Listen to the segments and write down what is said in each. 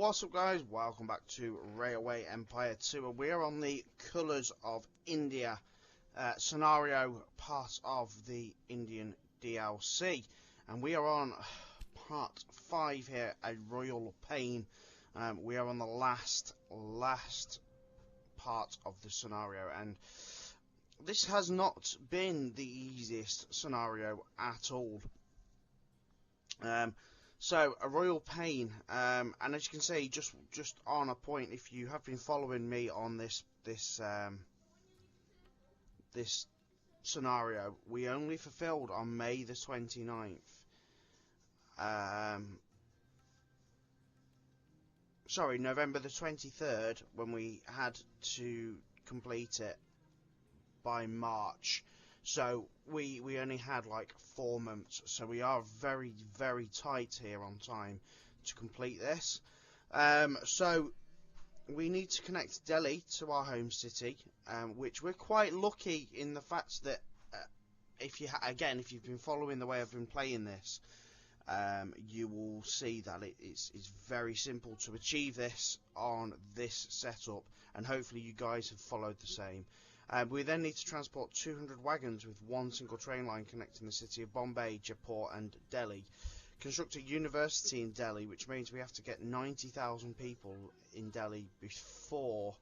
what's up guys, welcome back to Railway Empire 2, and we're on the Colours of India scenario, part of the Indian DLC, and we are on part 5 here, A Royal Pain. We are on the last part of the scenario, and this has not been the easiest scenario at all. So, A Royal Pain, and as you can see, just on a point, if you have been following me on this scenario, we only fulfilled on May the 29th. Sorry, November the 23rd, when we had to complete it by March. So we only had like 4 months, so we are very, very tight here on time to complete this. So we need to connect Delhi to our home city, which we're quite lucky in the fact that if you've been following the way I've been playing this, you will see that it's very simple to achieve this on this setup, and hopefully you guys have followed the same. We then need to transport 200 wagons with one single train line connecting the city of Bombay, Jaipur and Delhi. Construct a university in Delhi, which means we have to get 90,000 people in Delhi before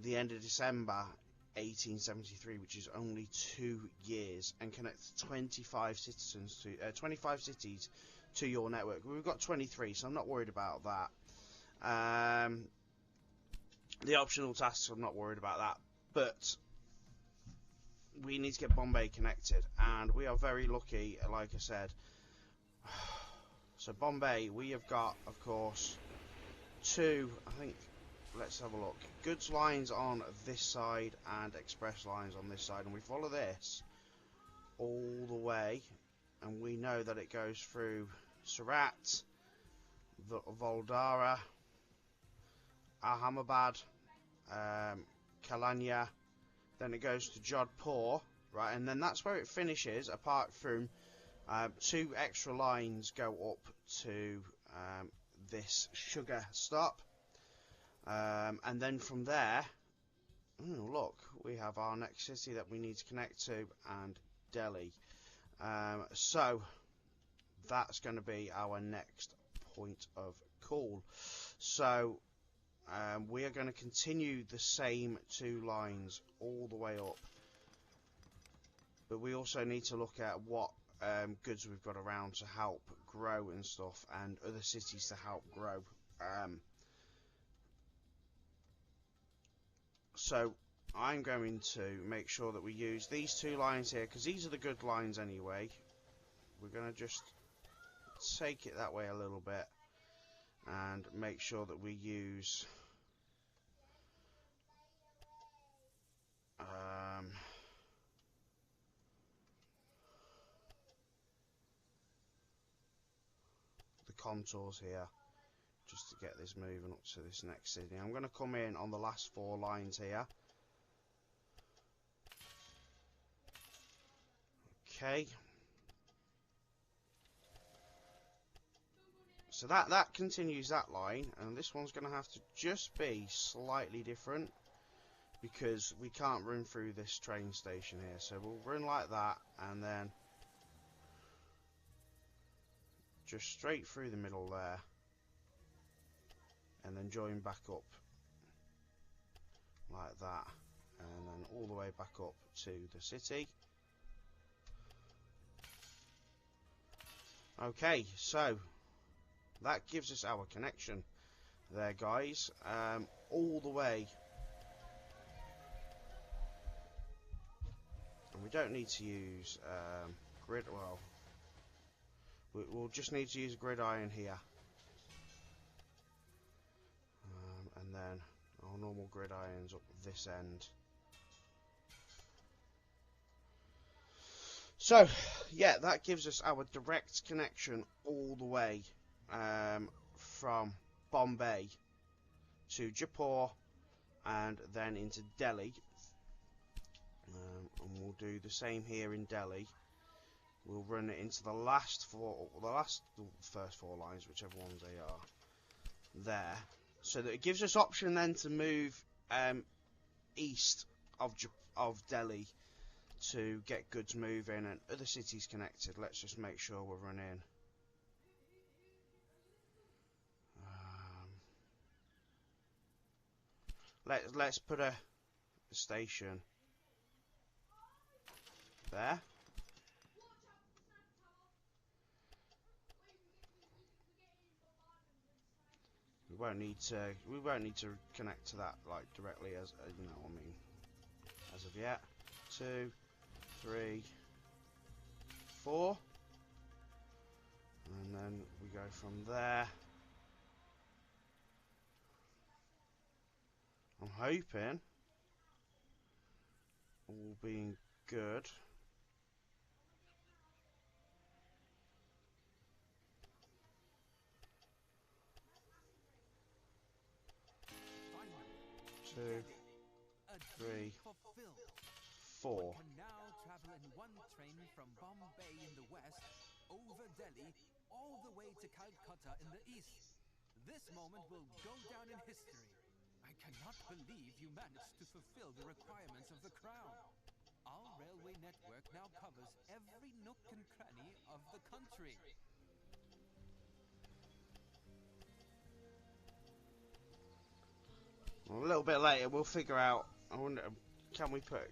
the end of December 1873, which is only 2 years, and connect 25 cities to your network. We've got 23, so I'm not worried about that. The optional tasks, I'm not worried about that. But we need to get Bombay connected, and we are very lucky, like I said. So Bombay, we have got, of course, 2, I think, let's have a look, goods lines on this side and express lines on this side, and we follow this all the way, and we know that it goes through Surat, Valdara, Ahmednagar, Kalyana, then it goes to Jodhpur, right, and then that's where it finishes, apart from 2 extra lines go up to this sugar stop, and then from there, look, we have our next city that we need to connect to, and Delhi. So that's going to be our next point of call. So we are going to continue the same 2 lines all the way up, but we also need to look at what goods we've got around to help grow and stuff, and other cities to help grow. So I'm going to make sure that we use these 2 lines here, because these are the good lines anyway. We're going to just take it that way a little bit and make sure that we use the contours here, just to get this moving up to this next city. I'm going to come in on the last 4 lines here. Okay. So that continues that line, and this one's going to have to just be slightly different, because we can't run through this train station here. So we'll run like that, and then just straight through the middle there, and then join back up like that, and then all the way back up to the city. Okay, so that gives us our connection there, guys, all the way. And we don't need to use grid, well, we'll just need to use grid iron here. And then our normal grid irons up this end. So, yeah, that gives us our direct connection all the way from Bombay to Jaipur and then into Delhi. And we'll do the same here in Delhi. We'll run it into the first 4 lines, whichever ones they are. there, so that it gives us option then to move east of Delhi to get goods moving and other cities connected. Let's just make sure we're running. Let's put a station there. We won't need to connect to that like directly, as you know, I mean, as of yet. 2, 3, 4, and then we go from there. I'm hoping, all being good, two, 3, 4. One can now travel in one train from Bombay in the west, over Delhi, all the way to Calcutta in the east. This moment will go down in history. I cannot believe you managed to fulfill the requirements of the Crown. Our railway network now covers every nook and cranny of the country. Well, a little bit later, we'll figure out. I wonder, can we put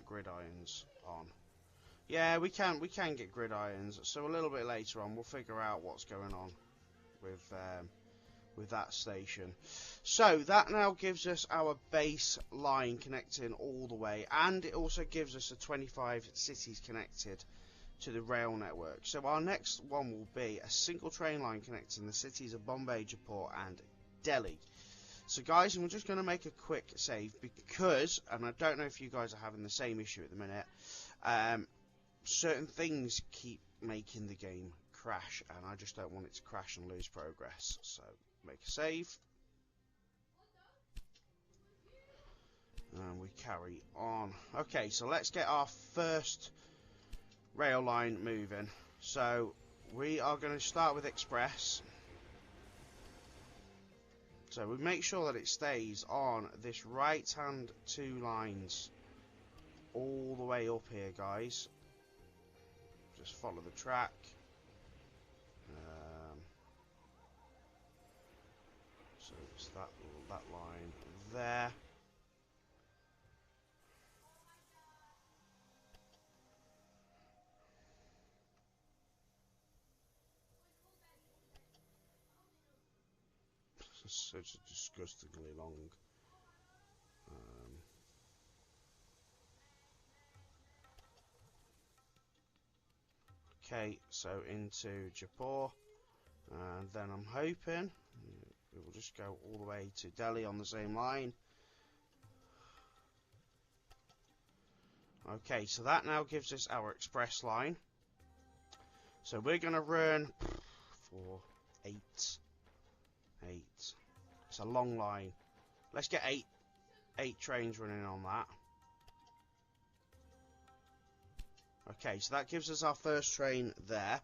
gridirons on? Yeah, we can get gridirons. So a little bit later on, we'll figure out what's going on with that station. So that now gives us our base line connecting all the way, and it also gives us the 25 cities connected to the rail network. So our next one will be a single train line connecting the cities of Bombay, Jaipur and Delhi. So guys, I'm just going to make a quick save because, and I don't know if you guys are having the same issue at the minute, certain things keep making the game crash, and I just don't want it to crash and lose progress. So make a save, and we carry on. Okay, so let's get our first rail line moving. So we are going to start with Express. So we make sure that it stays on this right hand 2 lines all the way up here, guys. Just follow the track. So it's that line there. Such disgustingly long. Okay, so into Jaipur, and then I'm hoping it will just go all the way to Delhi on the same line. Okay, so that now gives us our express line. So we're going to run 4, 8. It's a long line. Let's get 8 trains running on that. Okay, so that gives us our first train there.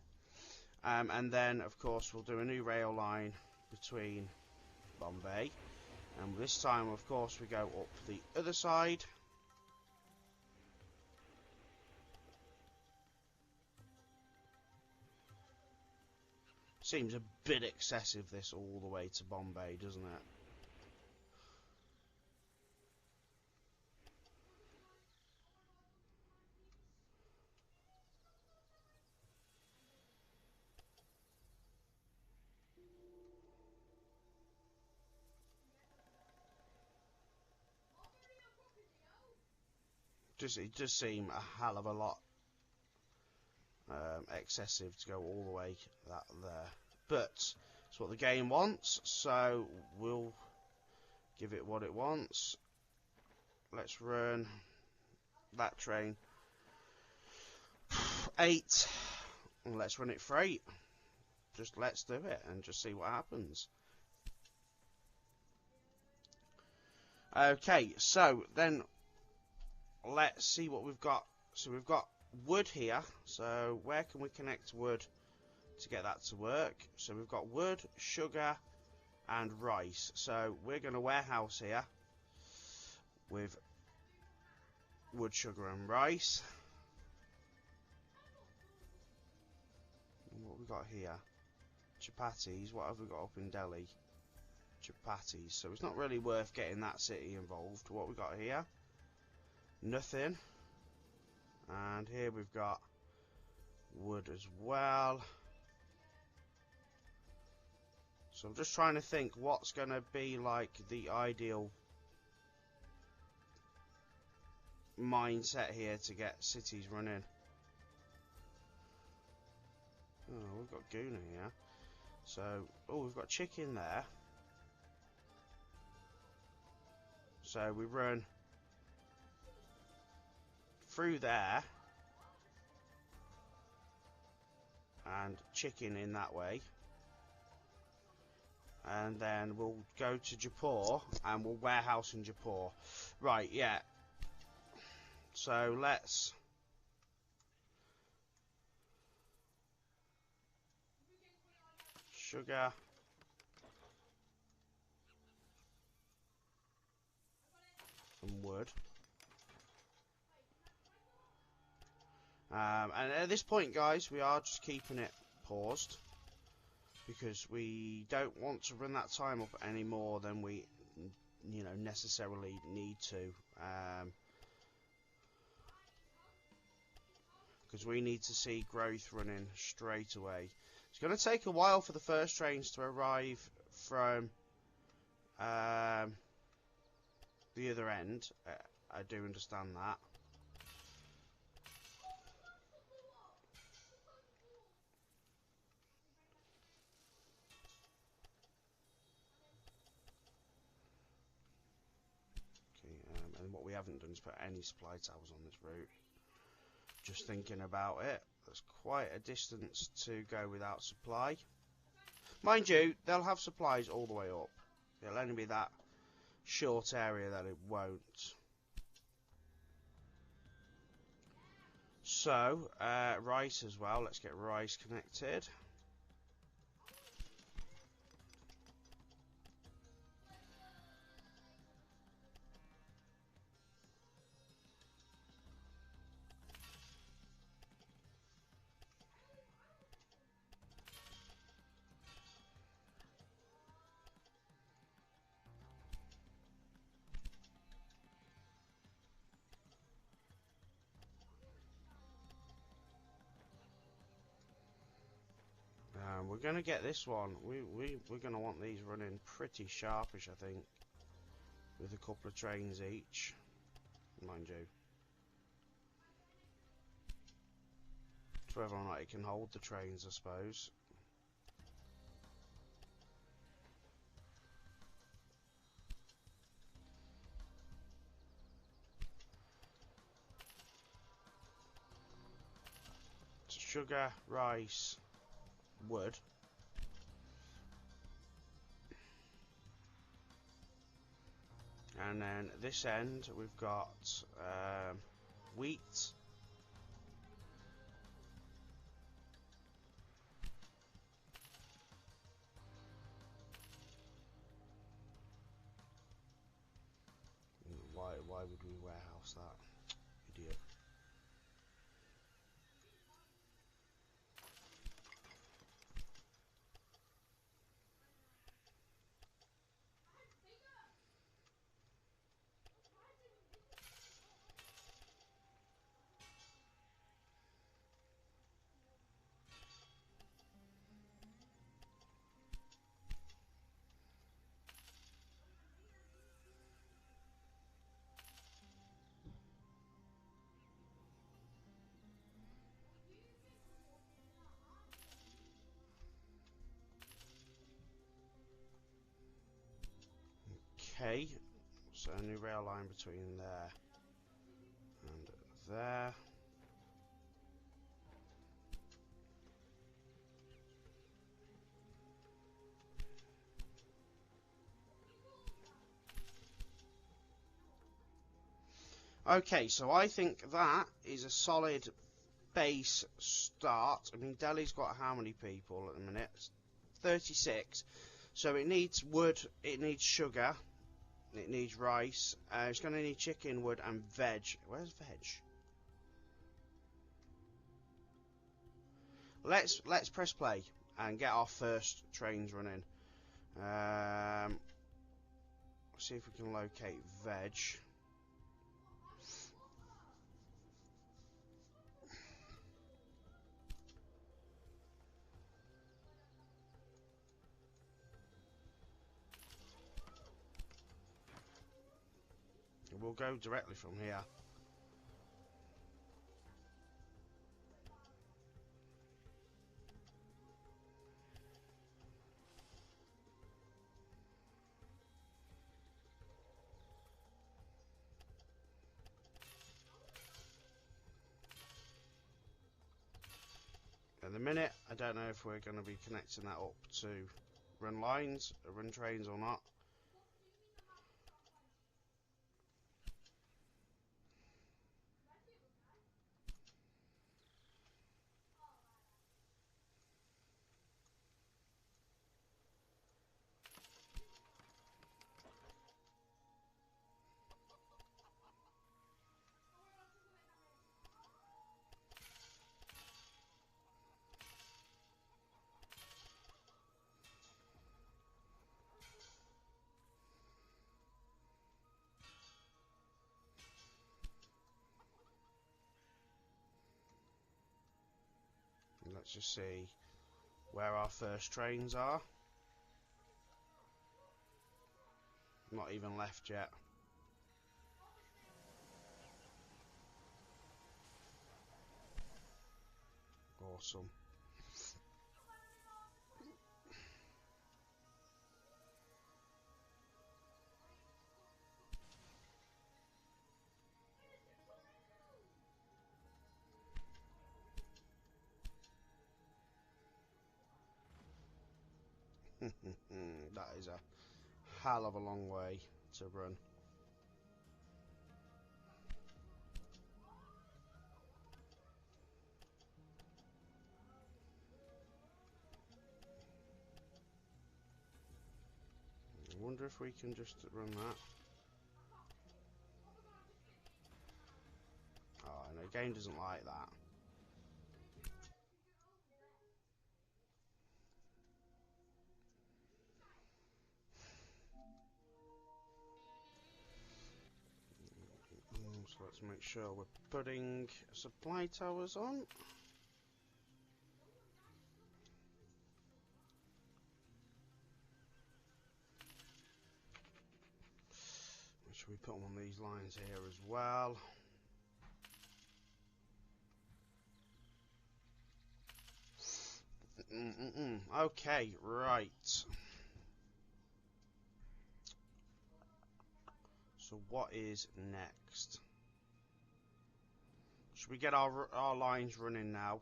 And then, of course, we'll do a new rail line between Bombay. And this time, of course, we go up the other side. Seems a bit excessive, this all the way to Bombay, doesn't it? It does seem a hell of a lot excessive to go all the way there, but it's what the game wants, so we'll give it what it wants. Let's run that train 8, and let's run it for 8. Just let's do it and just see what happens. Okay, so then let's see what we've got. So we've got wood here. So where can we connect wood to get that to work? So we've got wood, sugar, and rice. So we're going to warehouse here with wood, sugar and rice. What we got here? Chapatis. What have we got up in Delhi? Chapatis. So it's not really worth getting that city involved. What we got here? Nothing. And here we've got wood as well. So I'm just trying to think what's going to be like the ideal mindset here to get cities running. Oh, we've got Guna here. So, oh, we've got chicken there. So we run through there and chicken in that way. And then we'll go to Jaipur and we'll warehouse in Jaipur. Right, yeah. So let's sugar and wood. And at this point, guys, we are just keeping it paused because we don't want to run that time up any more than we, you know, necessarily need to. Because we need to see growth running straight away. It's going to take a while for the first trains to arrive from the other end. I do understand that. Okay, and what we haven't done is put any supply towers on this route. Just thinking about it, there's quite a distance to go without supply. Mind you, they'll have supplies all the way up. It'll only be that short area that it won't. So, rice as well. Let's get rice connected. We're going to get this one. We're going to want these running pretty sharpish, I think. With a couple of trains each. Mind you. It's whether or not it can hold the trains, I suppose. Sugar, rice, wood. And then this end we've got wheat. Why would we warehouse that? Idiot. Okay, so a new rail line between there and there. Okay, so I think that is a solid base start. I mean, Delhi's got how many people at the minute? 36. So it needs wood, it needs sugar, it needs rice, it's going to need chicken, wood and veg. Where's veg? Let's press play and get our first trains running. See if we can locate veg. We'll go directly from here. At the minute, I don't know if we're going to be connecting that up to run lines, or run trains or not. Let's just see where our first trains are. Not even left yet. Awesome. That is a hell of a long way to run. I wonder if we can just run that. Oh no, the game doesn't like that. So let's make sure we're putting supply towers on. Make sure we put them on these lines here as well. Okay, right. So what is next? Should we get our lines running now?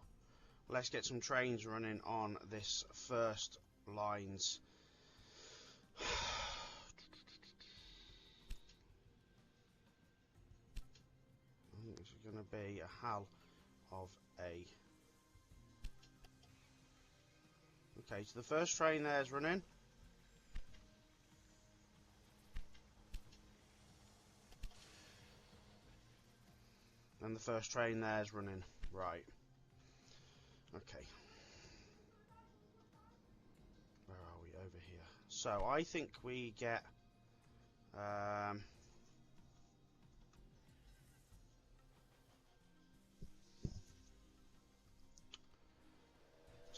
Let's get some trains running on this first lines. I think this is going to be a hell of a... Okay, so the first train there is running. And the first train there is running. Right. Okay. Where are we? Over here. So I think we get... So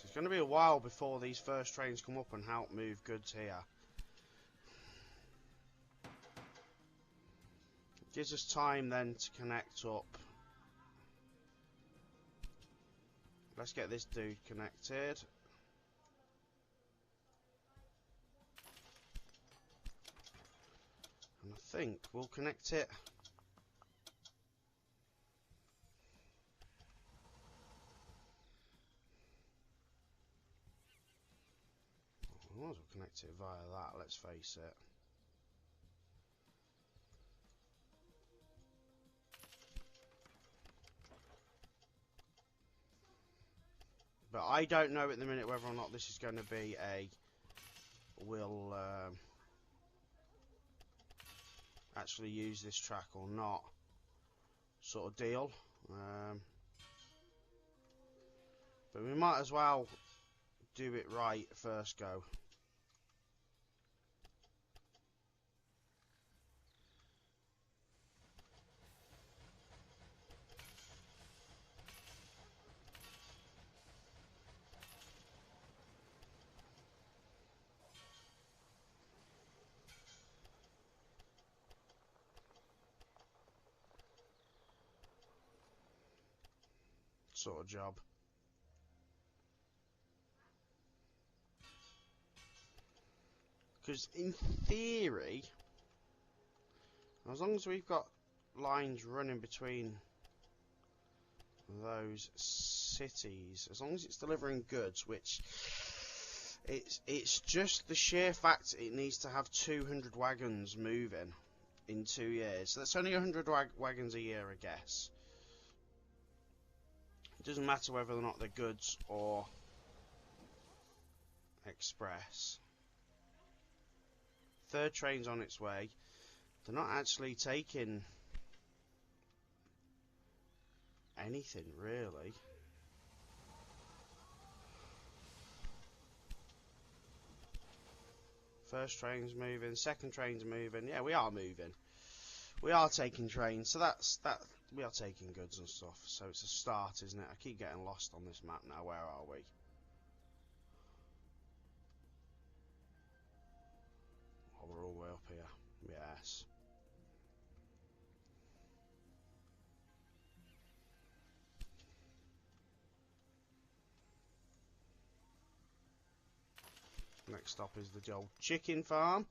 it's going to be a while before these first trains come up and help move goods here. It gives us time then to connect up. Let's get this dude connected. And I think we'll connect it. We might as well connect it via that, let's face it. But I don't know at the minute whether or not this is going to be a will actually use this track or not, sort of deal. But we might as well do it right first go. Sort of job. Because in theory, as long as we've got lines running between those cities, as long as it's delivering goods, which it's just the sheer fact it needs to have 200 wagons moving in 2 years. So that's only 100 wagons a year, I guess. It doesn't matter whether or not they're goods or express. Third train's on its way. They're not actually taking anything, really. First train's moving, second train's moving. Yeah, we are moving. We are taking trains, so that's that. We are taking goods and stuff, so it's a start, isn't it? I keep getting lost on this map now. Where are we? Oh, we're all the way up here. Yes. Next stop is the old chicken farm.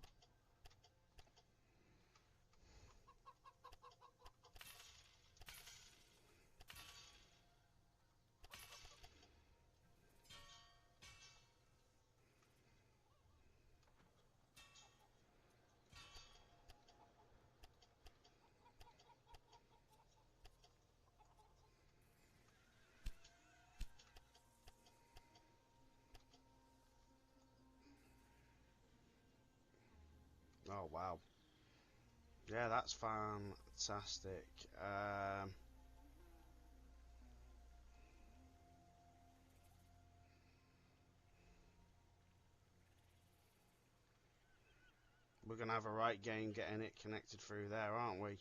Oh wow. Yeah, that's fantastic. We're going to have a right game getting it connected through there, aren't we?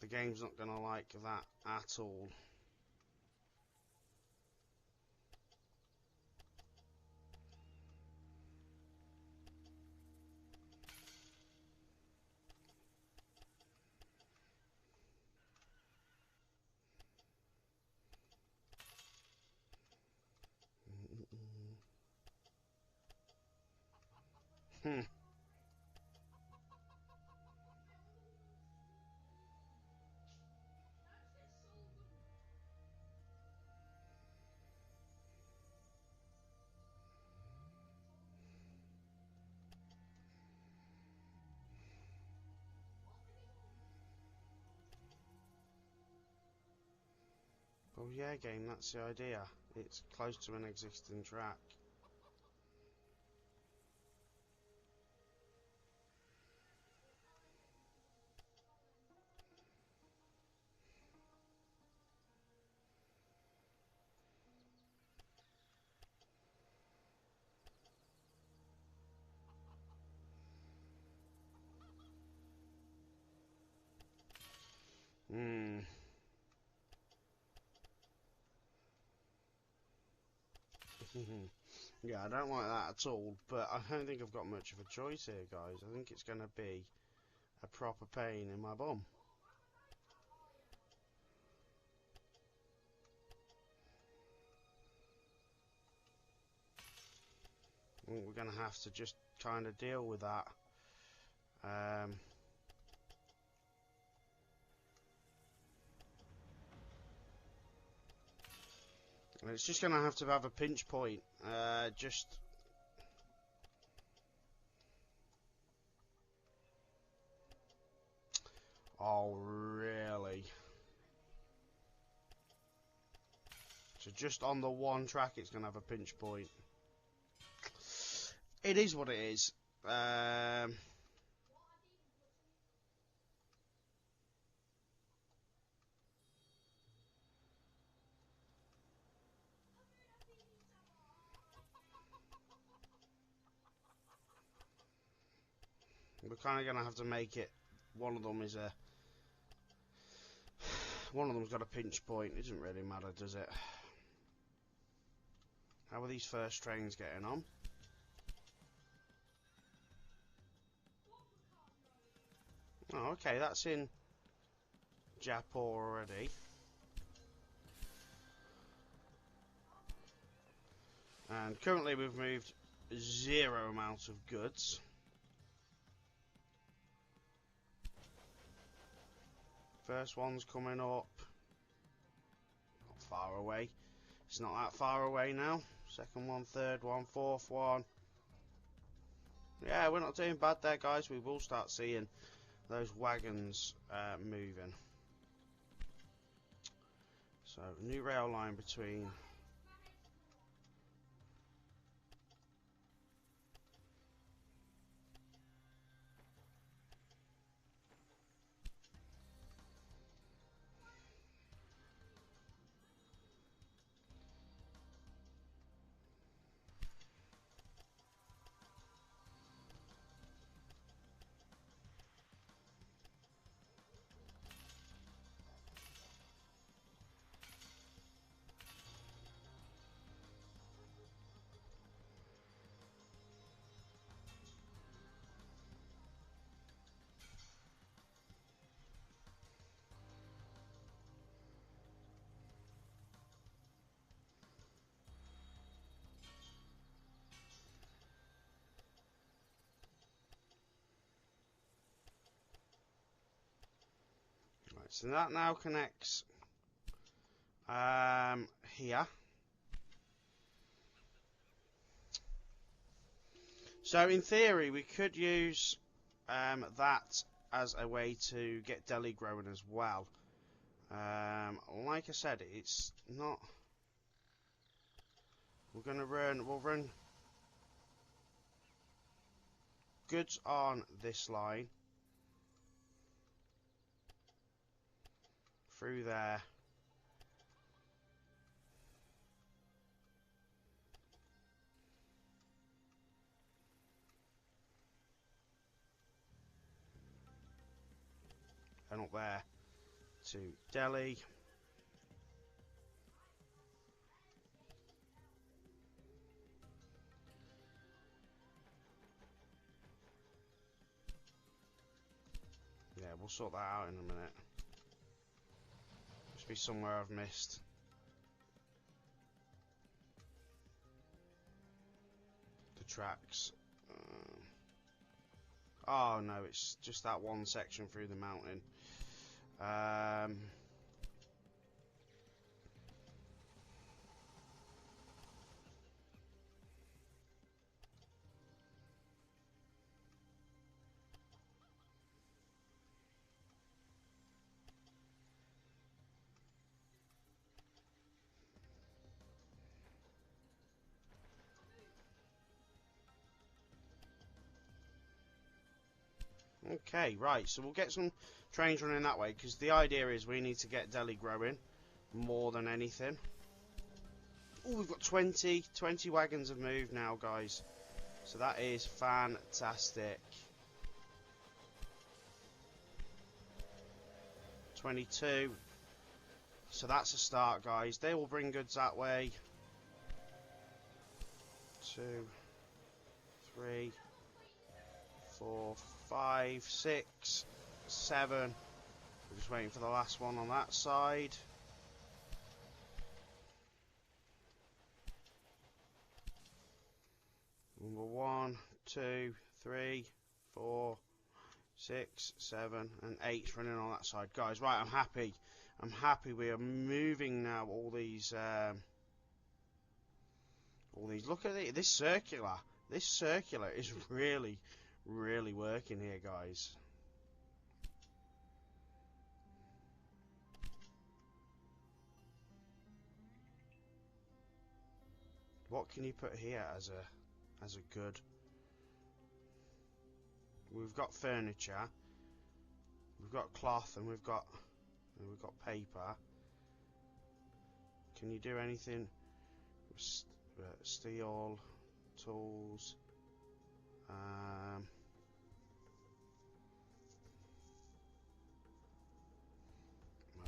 The game's not going to like that at all. Hmm. Oh yeah, game, that's the idea. It's close to an existing track. Hmm. Yeah, I don't like that at all, but I don't think I've got much of a choice here, guys. I think it's going to be a proper pain in my bum. I think we're going to have to just kind of deal with that. And it's just going to have a pinch point. Just... Oh, really? To So just on the one track, it's going to have a pinch point. It is what it is. We're kind of going to have to make it. One of them's got a pinch point. It doesn't really matter, does it? How are these first trains getting on? Oh, okay, that's in Jaipur already. And currently we've moved 0 amount of goods. First one's coming up. Not far away. It's not that far away now. Second one, third one, fourth one. Yeah, we're not doing bad there, guys. We will start seeing those wagons moving. So, new rail line between... So that now connects here. So in theory we could use that as a way to get Delhi growing as well. Like I said, it's not... we'll run goods on this line. Through there. And up there to Delhi. Yeah, we'll sort that out in a minute. Must be somewhere I've missed. The tracks. Oh no, it's just that one section through the mountain. Okay, right, so we'll get some trains running that way, because the idea is we need to get Delhi growing more than anything. Oh, we've got 20 wagons have moved now, guys. So that is fantastic. 22. So that's a start, guys. They will bring goods that way. 2, 3, 4, 5, 6, 7. We're just waiting for the last one on that side. Number 1, 2, 3, 4, 6, 7, and 8 running on that side. Guys, right, I'm happy. I'm happy we are moving now all these, look at it, this circular is really working here, guys. What can you put here as a good? We've got furniture, we've got cloth, and we've got paper. Can you do anything? Steel, tools. I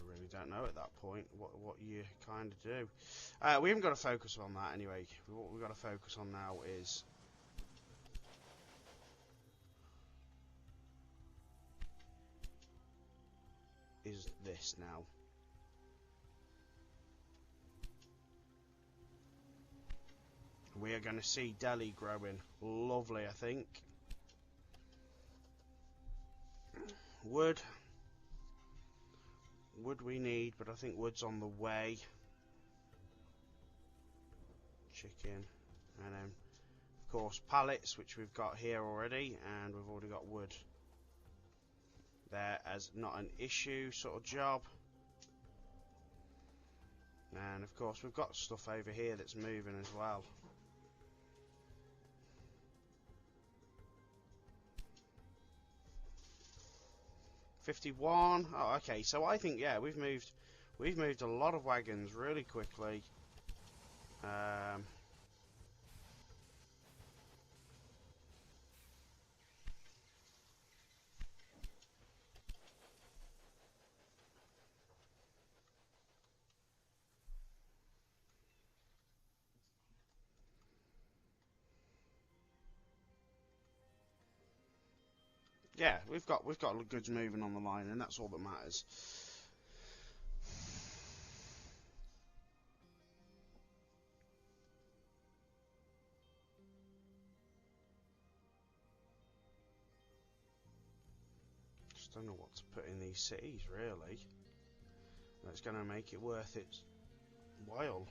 really don't know at that point what you kind of do. We haven't got to focus on that anyway. What we've got to focus on now is this now. We are going to see Delhi growing. Lovely, I think. Wood we need, but I think wood's on the way. Chicken, and then of course pallets, which we've got here already, and we've already got wood there as not an issue sort of job. And of course we've got stuff over here that's moving as well. $51. Oh, okay. So I think, yeah, we've moved a lot of wagons really quickly. Yeah, we've got goods moving on the line, and that's all that matters. Just don't know what to put in these cities, really. That's going to make it worth its while.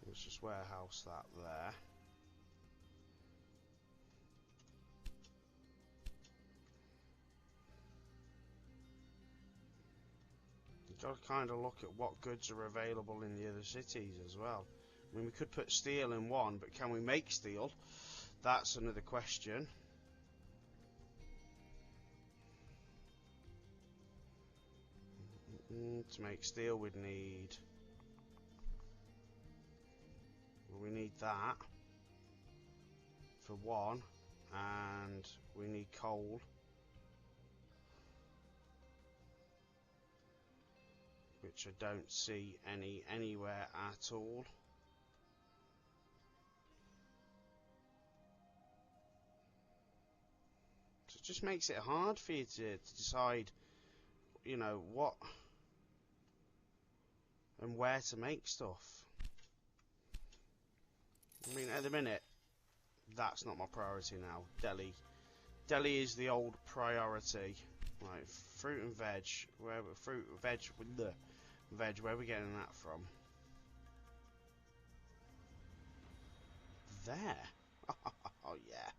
Let's just warehouse that there. You've got to kind of look at what goods are available in the other cities as well. I mean, we could put steel in one, but can we make steel? That's another question. To make steel, we'd need... Well, we need that for one, and we need coal, which I don't see anywhere at all. So it just makes it hard for you to decide, you know, what and where to make stuff. I mean, at the minute, that's not my priority now. Delhi is the old priority. Right, fruit and veg. Where are we getting that from? There. Oh yeah.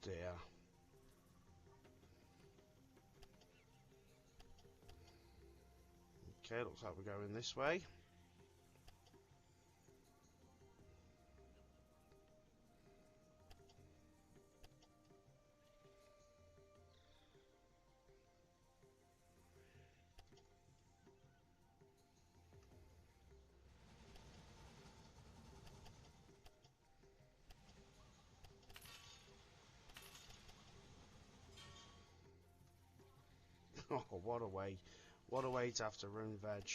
Dear. Okay, looks like we're going this way. Oh, what a way. What a way to have to run veg.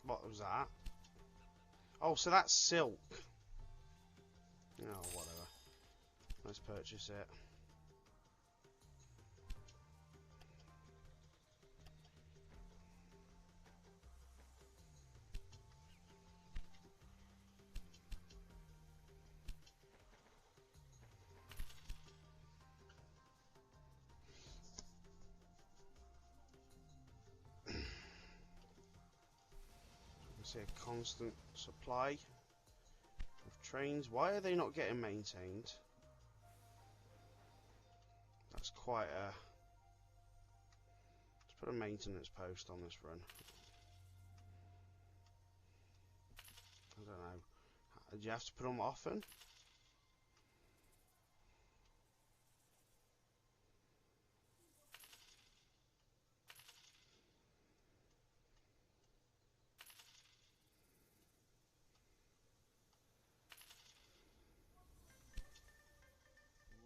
What was that? Oh, so that's silk. Oh, whatever. Let's purchase it. See a constant supply of trains. Why are they not getting maintained? That's quite a... Let's put a maintenance post on this run. I don't know. Do you have to put them often?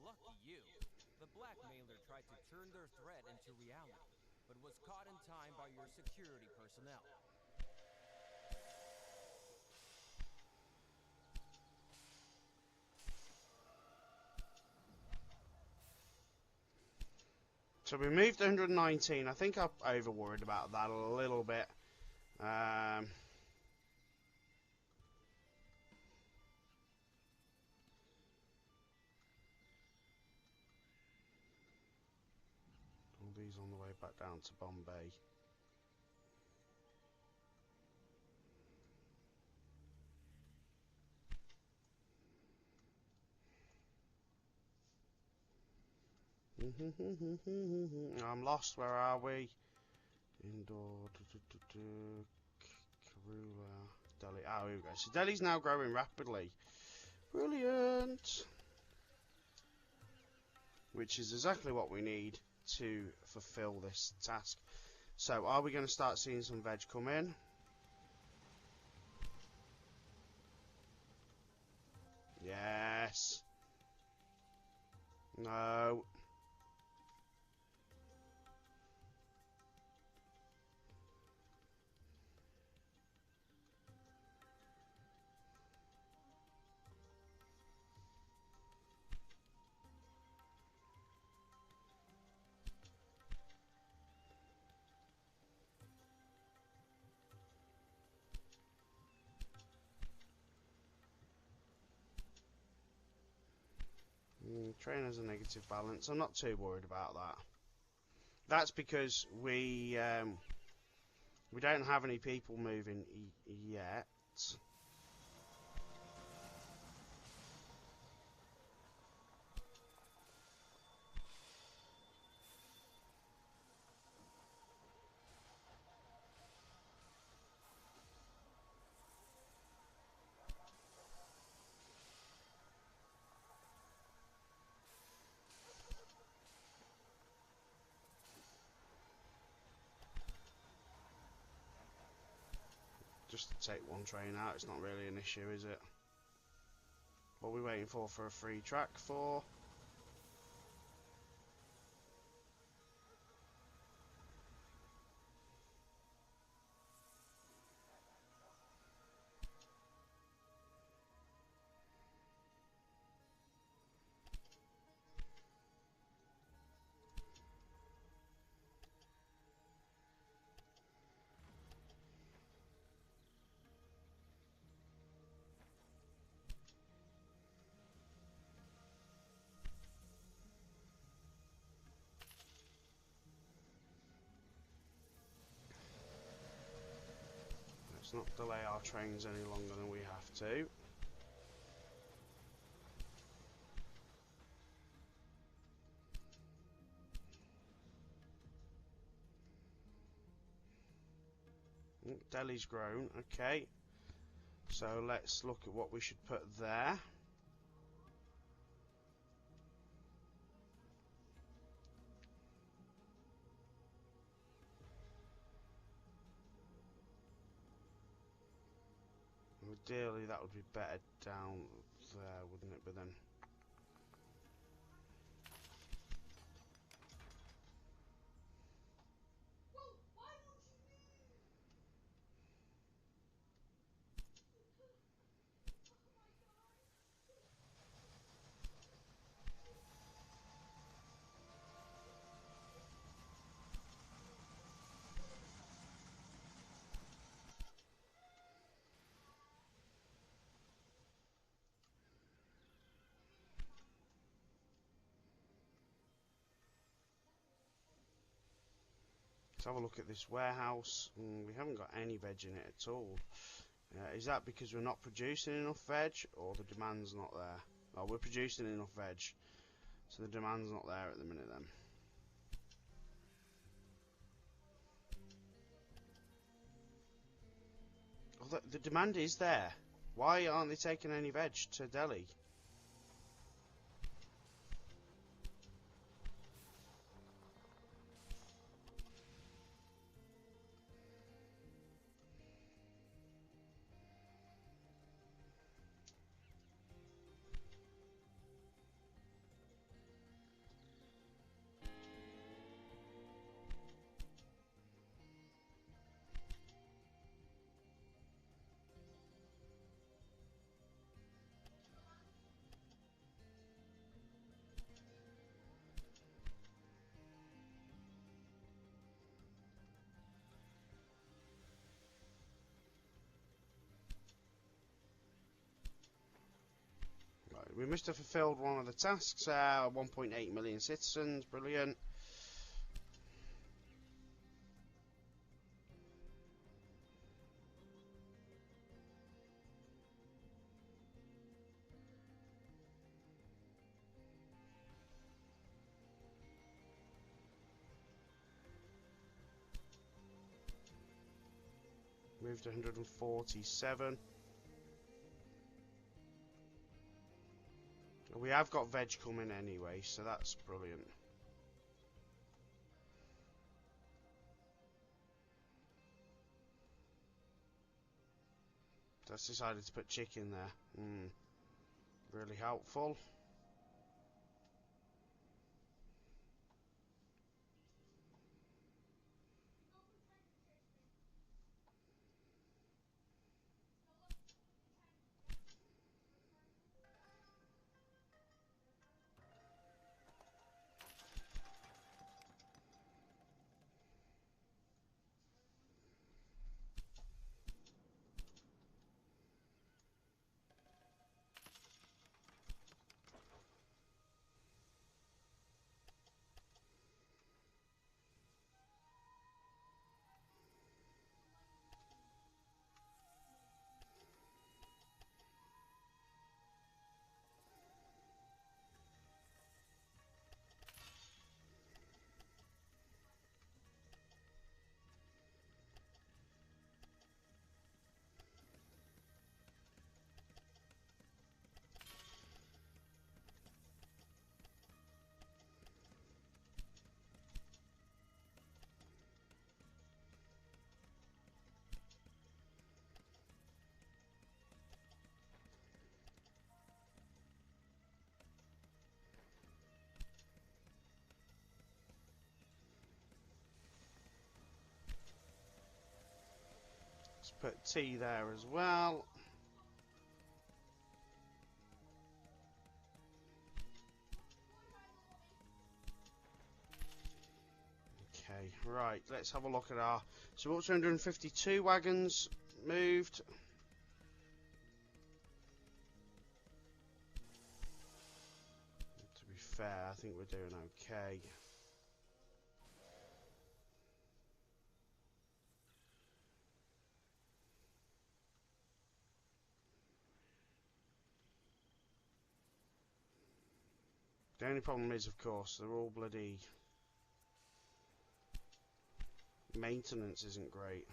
Lucky you. The blackmailer tried to turn their threat into reality, but was caught in time by your security personnel. So we moved to 119. I think I'm over worried about that a little bit. All these on the way back down to Bombay. I'm lost. Where are we? Indoor. Karula. Delhi. Oh, here we go. So Delhi's now growing rapidly. Brilliant. Which is exactly what we need to fulfill this task. So, are we going to start seeing some veg come in? Yes. No. Train has a negative balance. I'm not too worried about that. That's because we don't have any people moving yet. Just to take one train out, it's not really an issue, is it? What are we waiting for a free track for? Let's not delay our trains any longer than we have to. Delhi's grown, okay. So let's look at what we should put there. Ideally, that would be better down there, wouldn't it? But then. Let's have a look at this warehouse. We haven't got any veg in it at all. Is that because we're not producing enough veg, or the demand's not there? Well, we're producing enough veg, so the demand's not there at the minute then. Oh, the demand is there. Why aren't they taking any veg to Delhi? We must have fulfilled one of the tasks. 1.8 million citizens, brilliant. Moved to 147. We have got veg coming anyway, so that's brilliant. That's decided to put chicken there. Really helpful. Let's put tea there as well. Okay, right, let's have a look at our... So we're up to 152 wagons moved. To be fair, I think we're doing okay. The only problem is, of course, they're all bloody... Maintenance isn't great.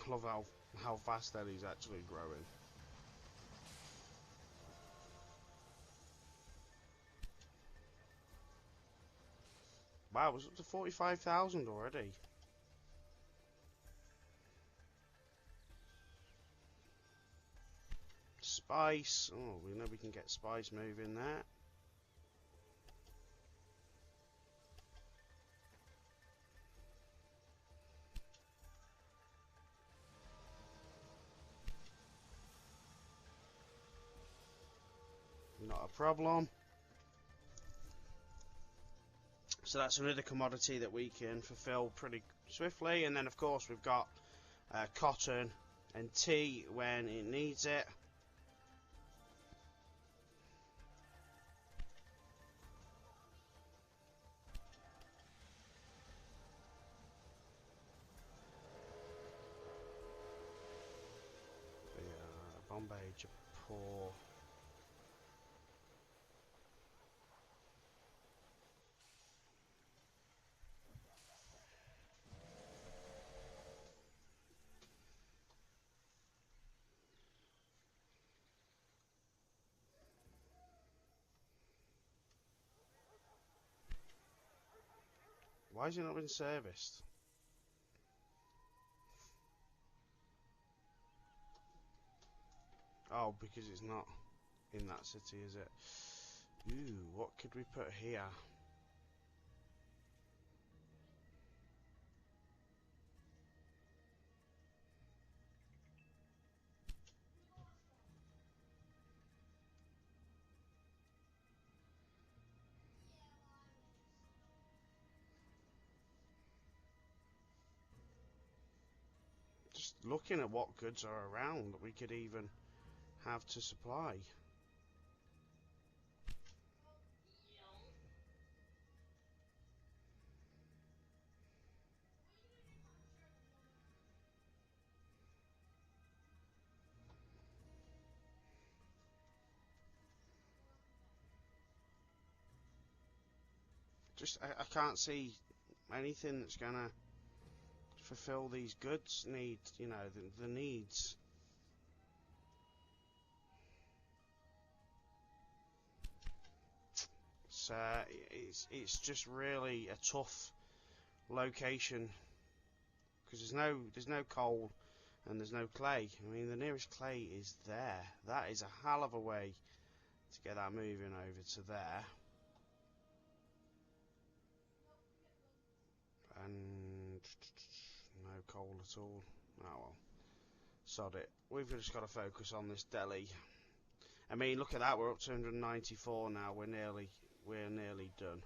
I love how fast Delhi's actually growing. Wow, it's up to 45,000 already. Spice. Oh, we know we can get spice moving there. Not a problem. So that's another commodity that we can fulfill pretty swiftly. And then, of course, we've got cotton and tea when it needs it. Bombay, Jabalpur. Why has it not been serviced? Oh, because it's not in that city, is it? Ooh, what could we put here? Just looking at what goods are around that we could even have to supply. I can't see anything that's gonna fulfill these goods needs, you know, the needs. So it's just really a tough location because there's no coal and there's no clay. I mean, the nearest clay is there. That is a hell of a way to get that moving over to there. And no coal at all. Oh well, sod it. We've just got to focus on this Delhi. I mean, look at that. We're up to 194 now. We're nearly done.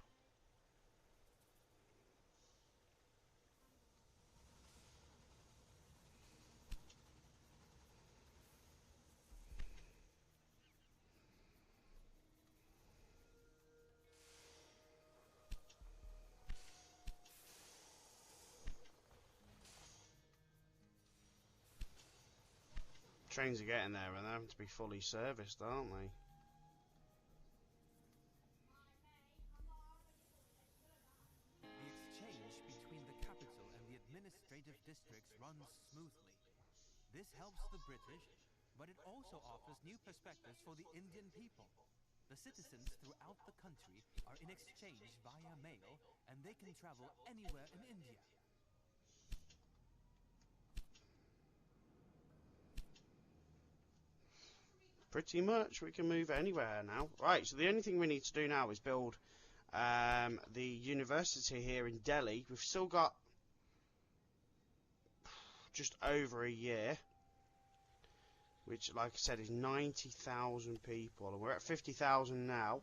Trains are getting there and they're having to be fully serviced, aren't they? The exchange between the capital and the administrative districts runs smoothly. This helps the British, but it also offers new perspectives for the Indian people. The citizens throughout the country are in exchange via mail, and they can travel anywhere in India. Pretty much, we can move anywhere now. Right, so the only thing we need to do now is build the university here in Delhi. We've still got just over a year, which, like I said, is 90,000 people, and we're at 50,000 now.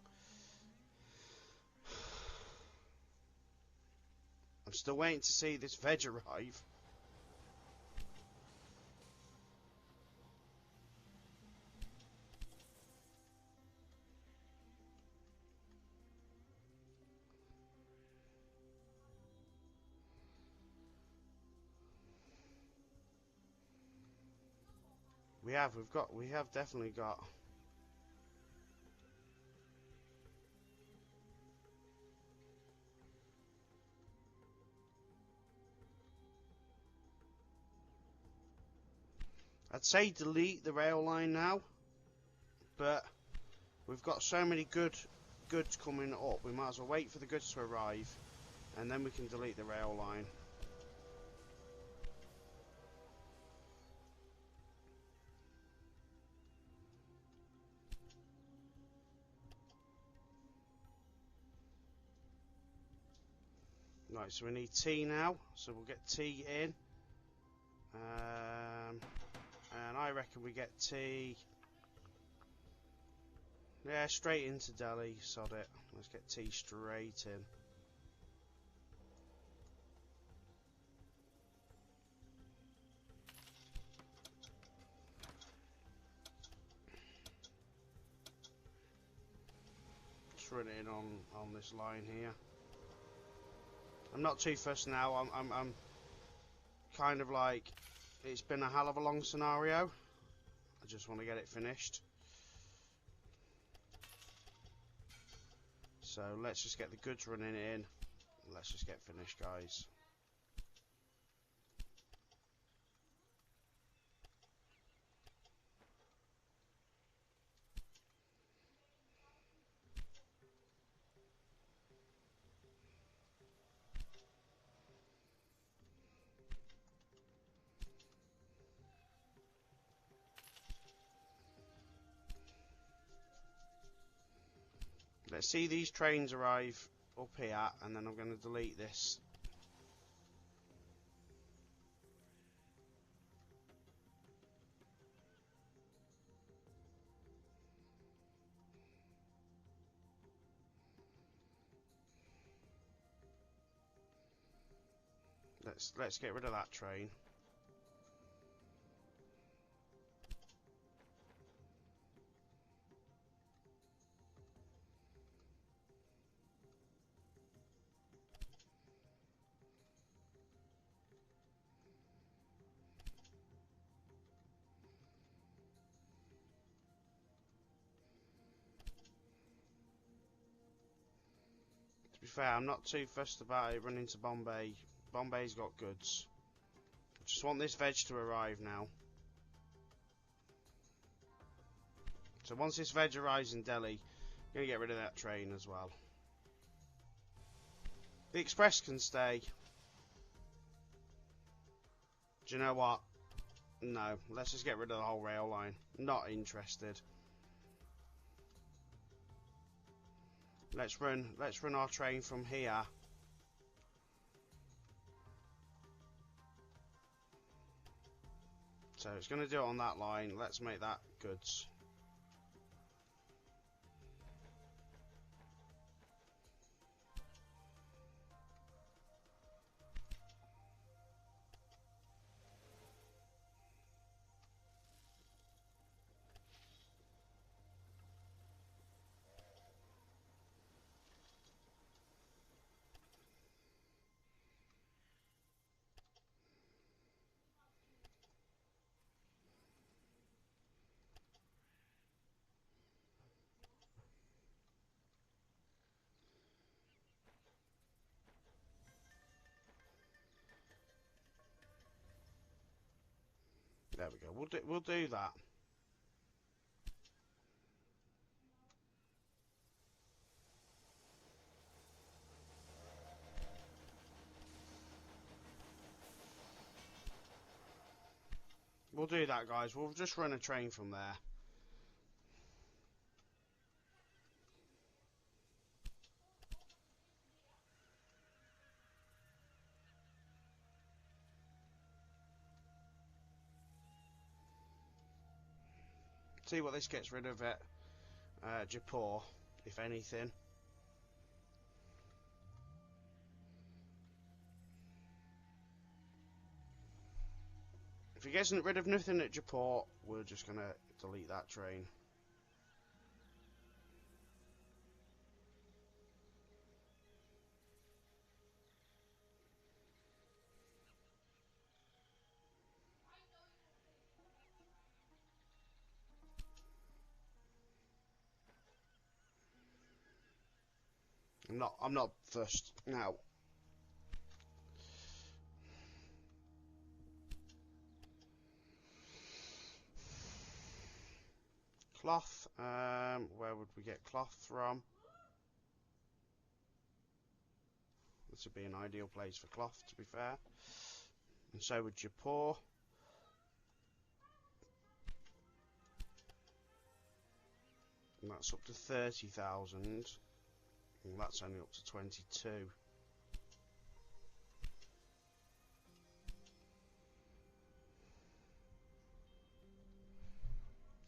I'm still waiting to see this veg arrive. We have definitely got. I'd say delete the rail line now, but we've got so many goods coming up, we might as well wait for the goods to arrive, and then we can delete the rail line. Right, so we need tea now, so we'll get tea in. And I reckon we get tea. Yeah, straight into Delhi, sod it. Let's get tea straight in. Just run it in on this line here. I'm not too fussed now. I'm kind of like, it's been a hell of a long scenario. I just want to get it finished. So let's just get the goods running in. Let's just get finished, guys. Let's see these trains arrive up here, and then I'm going to delete this. Let's get rid of that train. To be fair, I'm not too fussed about it running to Bombay. Bombay's got goods. I just want this veg to arrive now. So once this veg arrives in Delhi, I'm going to get rid of that train as well. The express can stay. Do you know what? No, let's just get rid of the whole rail line. Not interested. Let's run our train from here. So it's going to do it on that line. Let's make that goods. There we go. We'll do that. We'll do that, guys. We'll just run a train from there. See what this gets rid of at Jaipur, if anything. If it gets rid of nothing at Jaipur, we're just going to delete that train. I'm not fussed now. Cloth. Where would we get cloth from? This would be an ideal place for cloth, to be fair. And so would Jaipur. And that's up to 30,000. And that's only up to 22.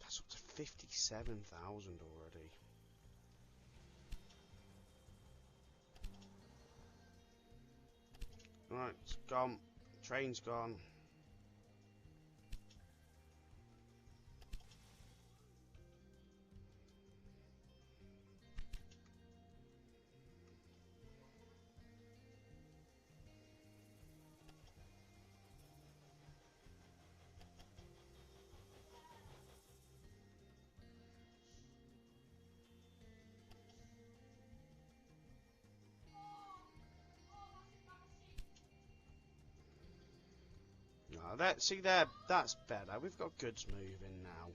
That's up to 57,000 already. Right, it's gone. Train's gone. See there, that's better. We've got goods moving now.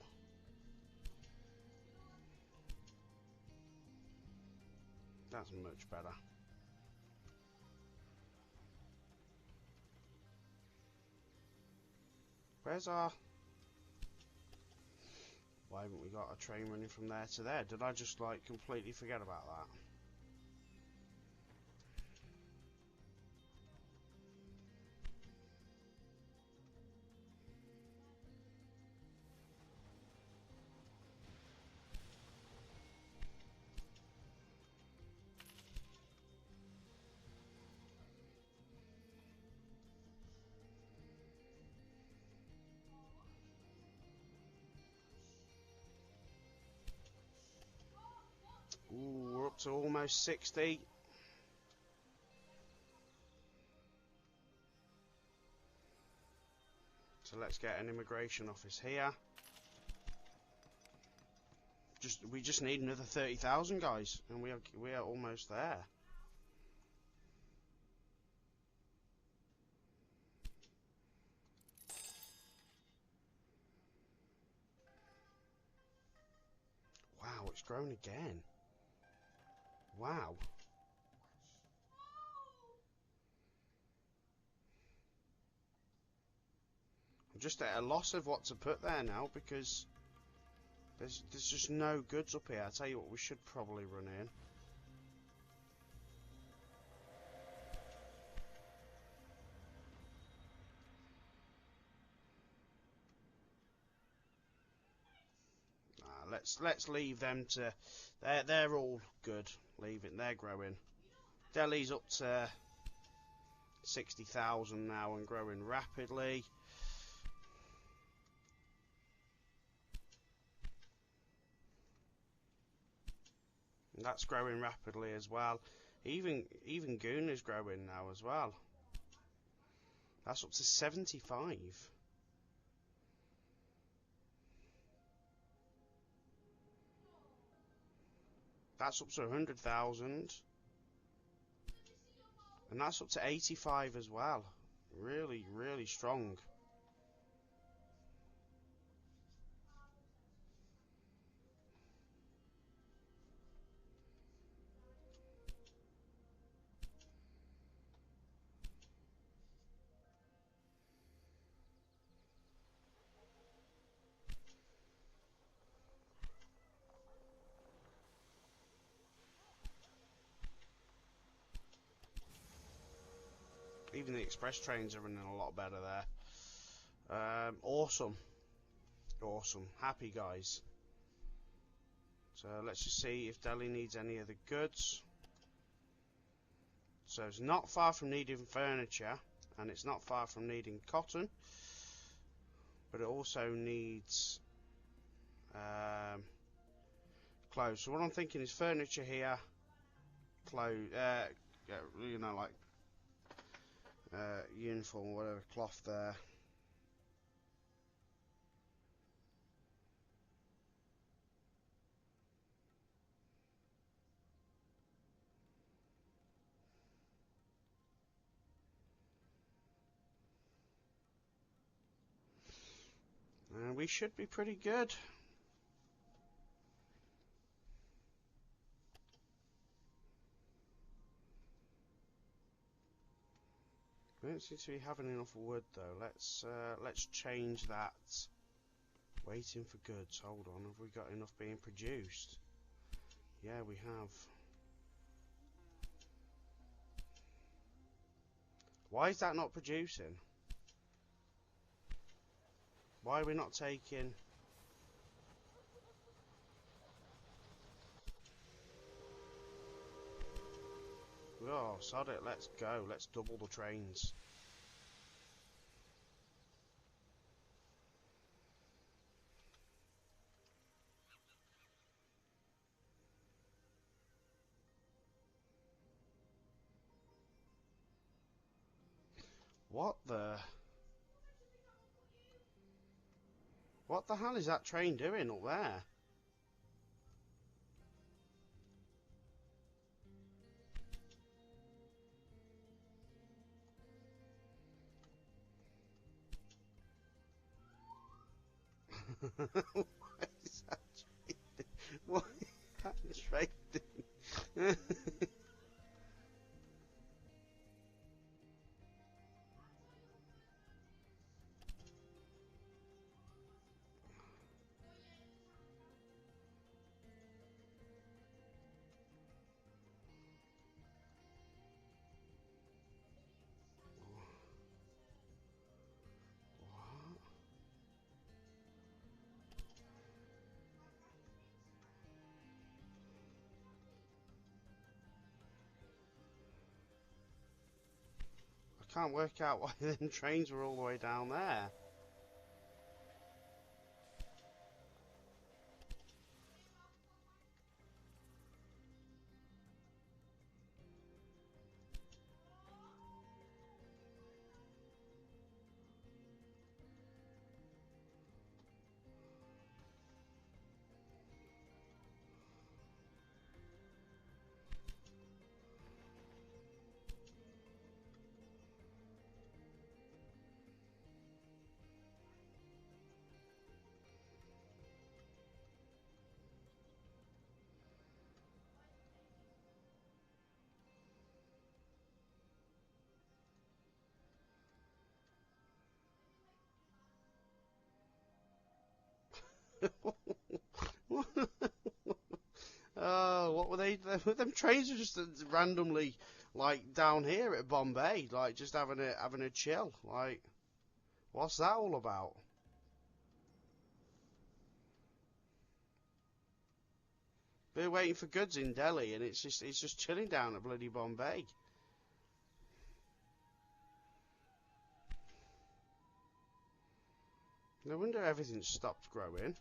That's much better. Where's our... Why haven't we got a train running from there to there? Did I just, like, completely forget about that? Ooh, we're up to almost 60. So let's get an immigration office here. We just need another 30,000 guys, and we are almost there. Wow, it's grown again. Wow. I'm just at a loss of what to put there now, because there's just no goods up here. I tell you what, we should probably run in. Let's leave them to. They're all good. Leave it. They're growing. Delhi's up to 60,000 now and growing rapidly. And that's growing rapidly as well. Even Guna is growing now as well. That's up to 75. That's up to 100,000. And that's up to 85 as well. Really, really strong. Even the express trains are running a lot better there. Awesome. Awesome. Happy guys. So let's just see if Delhi needs any of the goods. So it's not far from needing furniture, and it's not far from needing cotton, but it also needs clothes. So what I'm thinking is furniture here, clothes, you know, like uniform, whatever, cloth there. We should be pretty good. don't seem to be having enough wood though. Let's change that. Waiting for goods. Hold on, have we got enough being produced? Yeah, we have. Why is that not producing? Why are we not taking... Oh, sod it, let's go. Let's double the trains. What the... What the hell is that train doing up there? What is that train doing? What is that train doing? I can't work out why them trains were all the way down there. Oh, what were they? Them trains are just randomly like down here at Bombay, like just having a chill. Like, what's that all about? We're waiting for goods in Delhi, and it's just chilling down at bloody Bombay. No wonder everything stopped growing.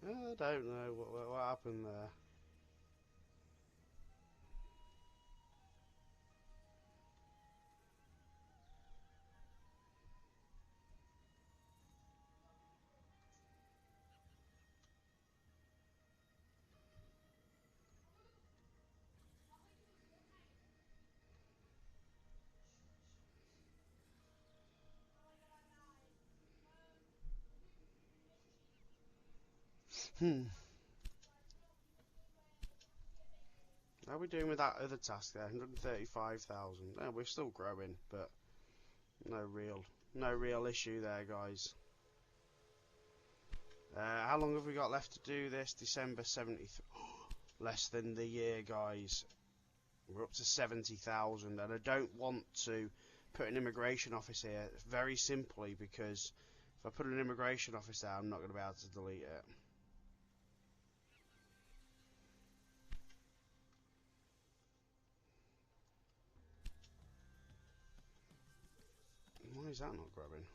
I don't know what happened there. How are we doing with that other task there? 135,000. No, we're still growing, but no real issue there, guys. How long have we got left to do this? December 73. Less than the year, guys. We're up to 70,000, and I don't want to put an immigration office here very simply because if I put an immigration office there, I'm not going to be able to delete it. Why is that not growing?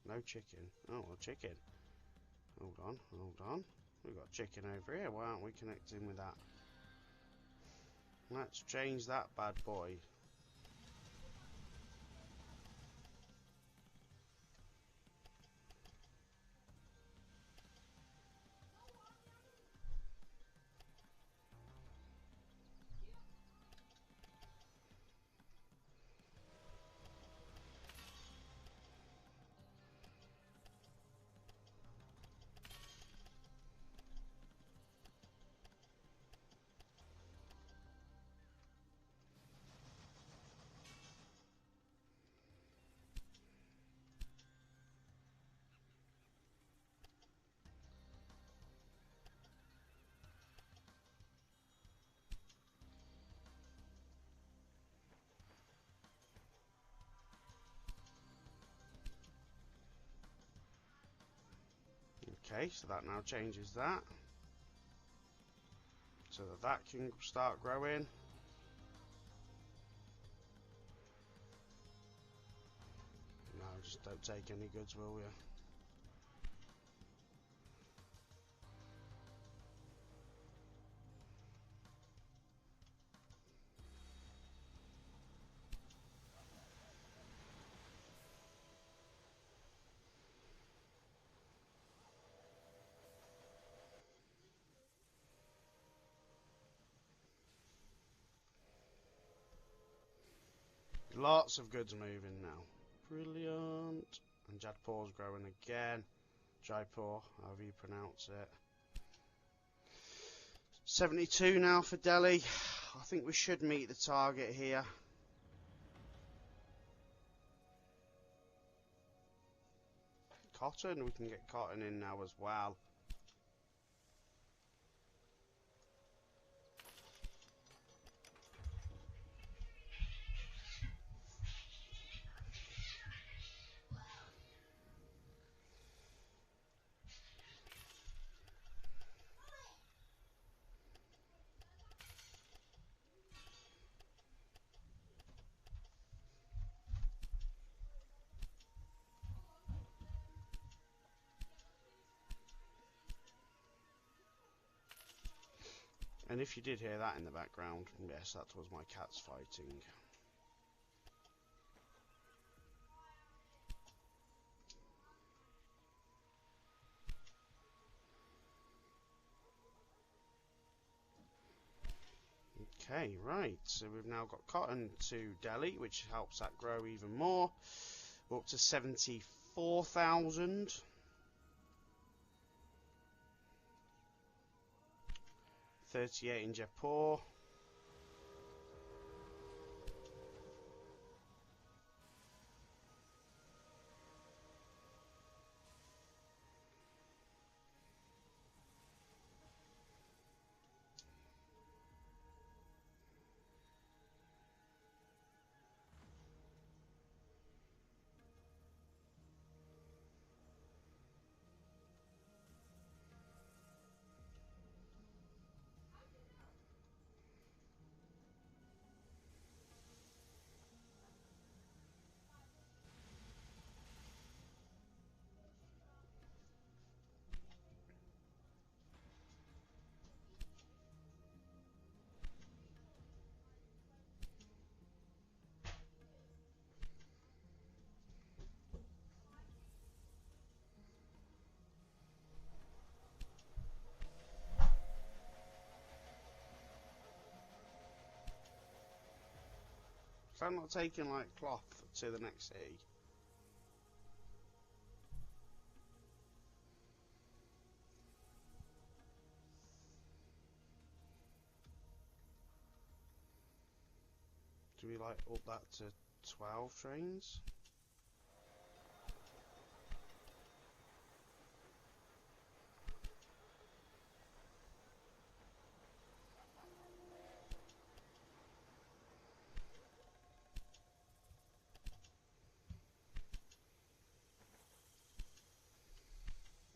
No chicken. Oh, well, chicken. Hold on, hold on. We've got chicken over here. Why aren't we connecting with that? Let's change that bad boy. Okay, so that now changes that. So that can start growing. No, just don't take any goods, will you? Lots of goods moving now. Brilliant. And Jaipur's growing again. Jaipur, however you pronounce it. 72 now for Delhi. I think we should meet the target here. Cotton, we can get cotton in now as well. And if you did hear that in the background, yes, that was my cats fighting. Okay, right, so we've now got cotton to Delhi, which helps that grow even more. We're up to 74,000. 38 in Jaipur. So I'm not taking like cloth to the next city. Do we like up that to 12 trains?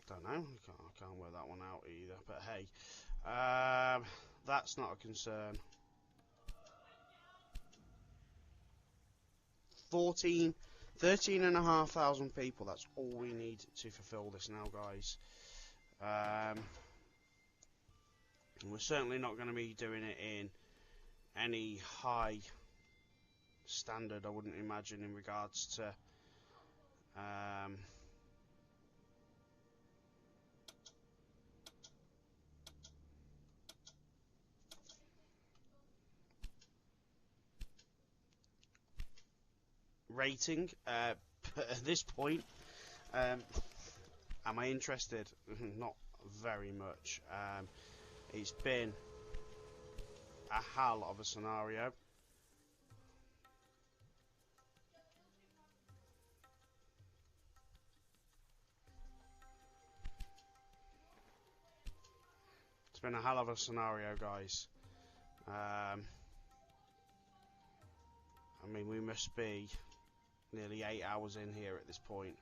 Don't know. I can't work that one out either. But hey, that's not a concern. 14 13,500 people, that's all we need to fulfill this now, guys. We're certainly not going to be doing it in any high standard, I wouldn't imagine, in regards to rating. But at this point, am I interested? Not very much. It's been a hell of a scenario. It's been a hell of a scenario, guys. I mean, we must be nearly 8 hours in here at this point.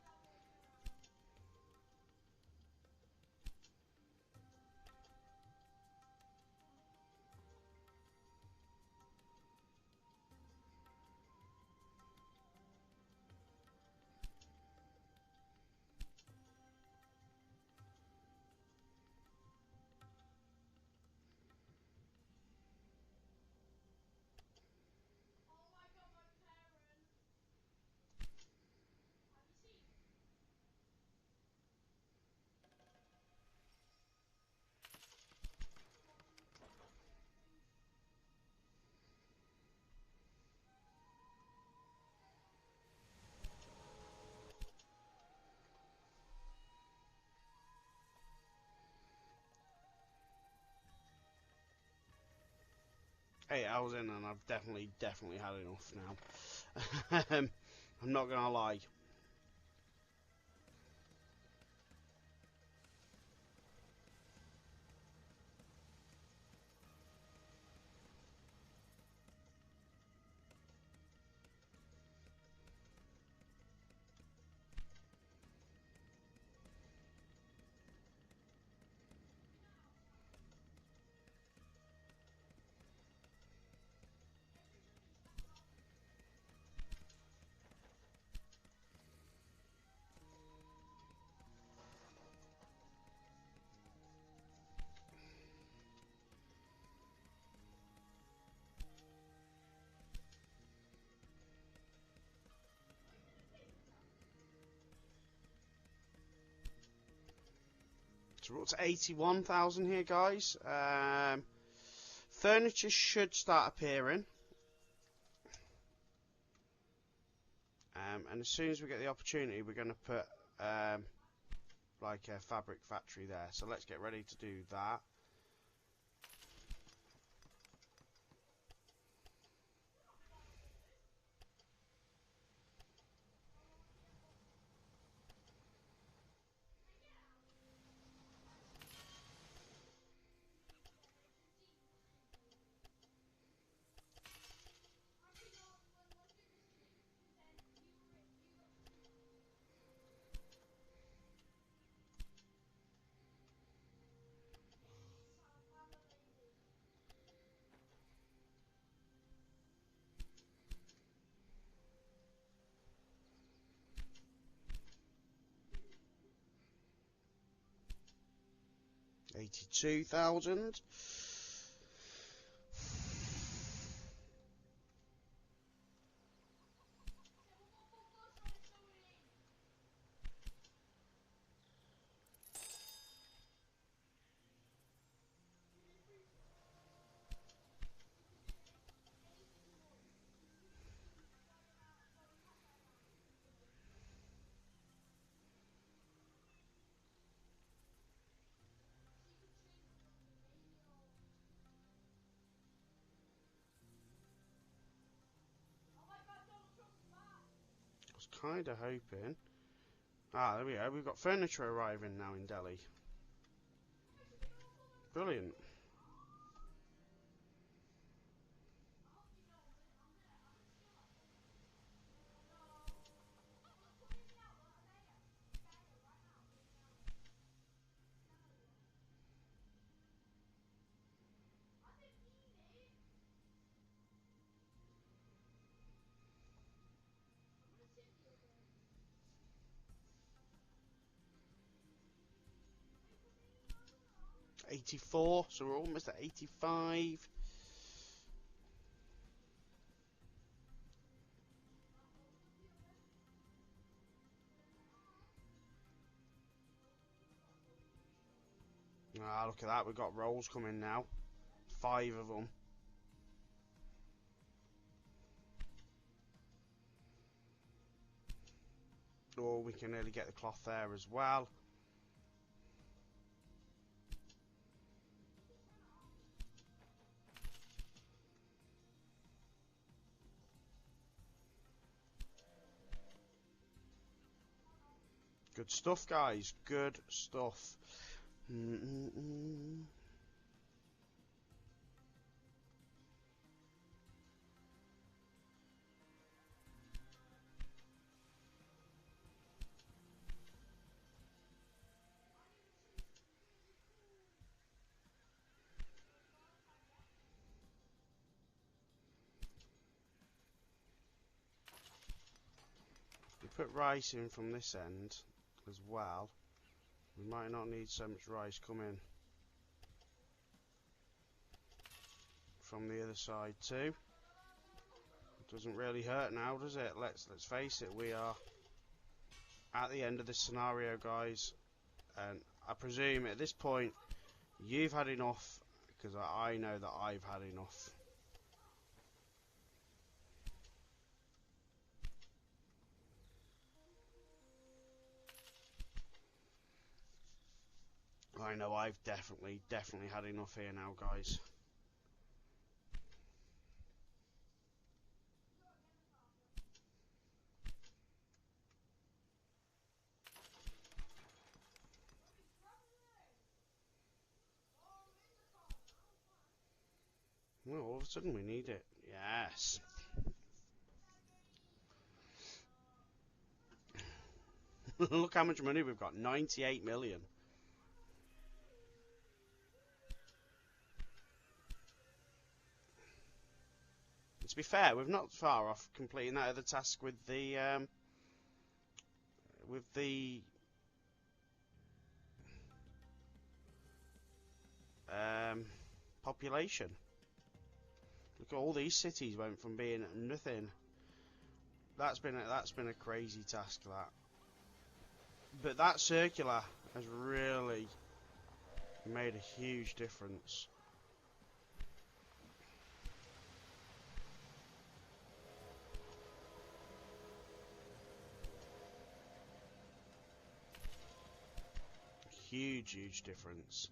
Hey, I was in and I've definitely had enough now. I'm not gonna lie. So we're up to 81,000 here, guys. Furniture should start appearing. And as soon as we get the opportunity, we're going to put like a fabric factory there. So let's get ready to do that. $82,000. Kind of hoping. Ah, there we go. We've got furniture arriving now in Delhi. Brilliant. 84, so we're almost at 85. Ah, look at that, we've got rolls coming now. 5 of them. Or we can nearly get the cloth there as well. Good stuff, guys. Good stuff. We put rice in from this end as well. We might not need so much rice coming from the other side too. It doesn't really hurt now, does it? Let's face it, we are at the end of this scenario, guys, and I presume at this point you've had enough, because I know that I've had enough. I know I've definitely had enough here now, guys. Well, all of a sudden we need it. Yes. Look how much money we've got. 98 million. To be fair, we're not far off completing that other task with the population. Look at all these cities went from being nothing. That's been a crazy task, that. But that circular has really made a huge difference. Huge difference.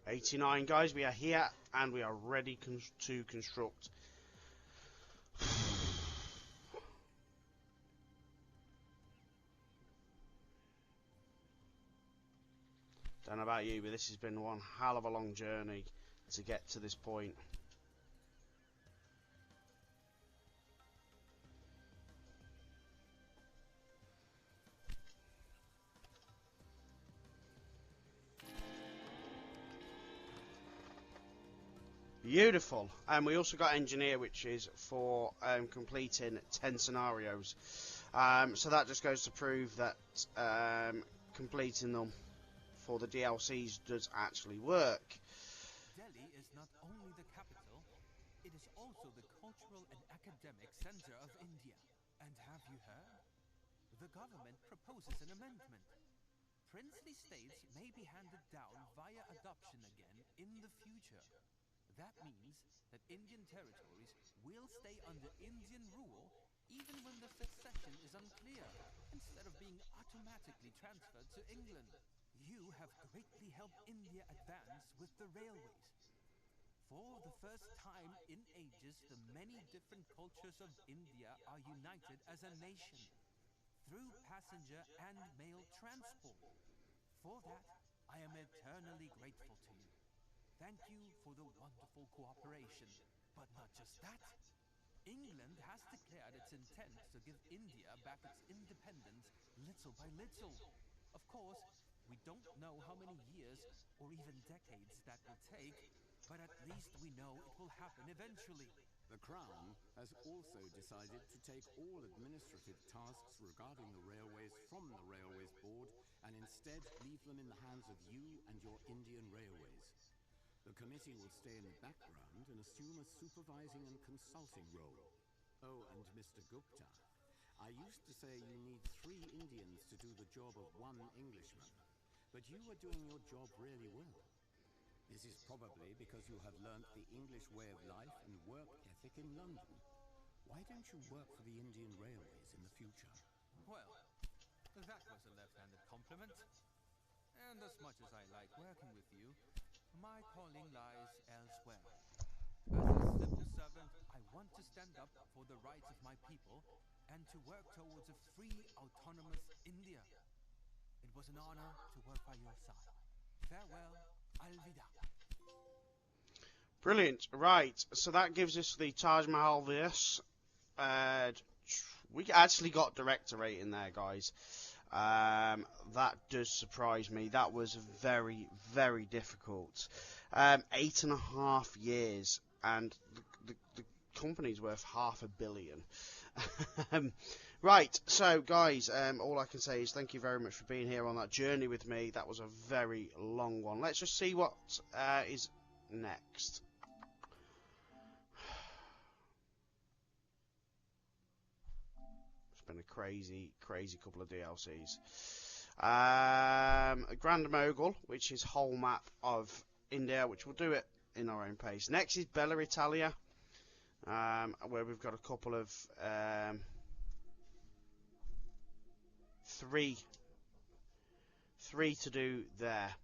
89, guys, we are here and we are ready to construct. Don't know about you, but this has been one hell of a long journey to get to this point. Beautiful. And we also got engineer, which is for completing 10 scenarios. So that just goes to prove that completing them for the DLCs does actually work. Delhi is not only the capital, it is also the cultural and academic center of India. And have you heard? The government proposes an amendment. Princely states may be handed down via adoption again in the future. That means that Indian territories will stay under Indian rule even when the succession is unclear, instead of being automatically transferred to England. You have greatly helped India advance with the railways. For the first time in ages, the many different cultures of India are united as a nation through passenger and mail transport. For that, I am eternally grateful to you. Thank you for the wonderful cooperation. But not just that. England has declared its intent to give India back its independence little by little. Of course, we don't know how many years or even decades that will take, but at least we know it will happen eventually. The Crown has also decided to take all administrative tasks regarding the railways from the Railways Board and instead leave them in the hands of you and your Indian Railways. The committee will stay in the background and assume a supervising and consulting role. Oh, and Mr. Gupta, I used to say you need 3 Indians to do the job of 1 Englishman, but you are doing your job really well. This is probably because you have learnt the English way of life and work ethic in London. Why don't you work for the Indian Railways in the future? Well, that was a left-handed compliment. And as much as I like working with you, my calling lies elsewhere. As a civil servant, I want to stand up for the rights of my people and to work towards a free, autonomous India. It was an honor to work by your side. Farewell, Alvida. Brilliant. Right, so that gives us the Taj Mahal this. We actually got director rating there, guys. That does surprise me. That was very, very difficult. 8.5 years, and the company's worth $500 million. Right, so guys, all I can say is thank you very much for being here on that journey with me. That was a very long one. Let's just see what is next. It's been a crazy couple of DLCs. Grand Mogul, which is whole map of India, which we'll do it in our own pace. Next is Bella Italia, where we've got a couple of three to do there.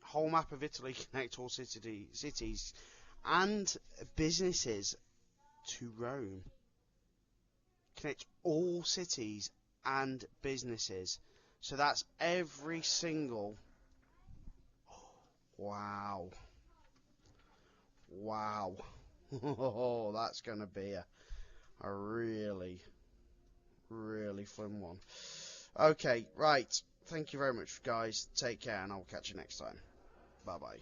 Whole map of Italy, connect all cities and businesses to Rome. Connect all cities and businesses. So that's every single... Wow. Oh, that's going to be a really fun one. Okay, right. Thank you very much, guys. Take care, and I'll catch you next time. Bye-bye.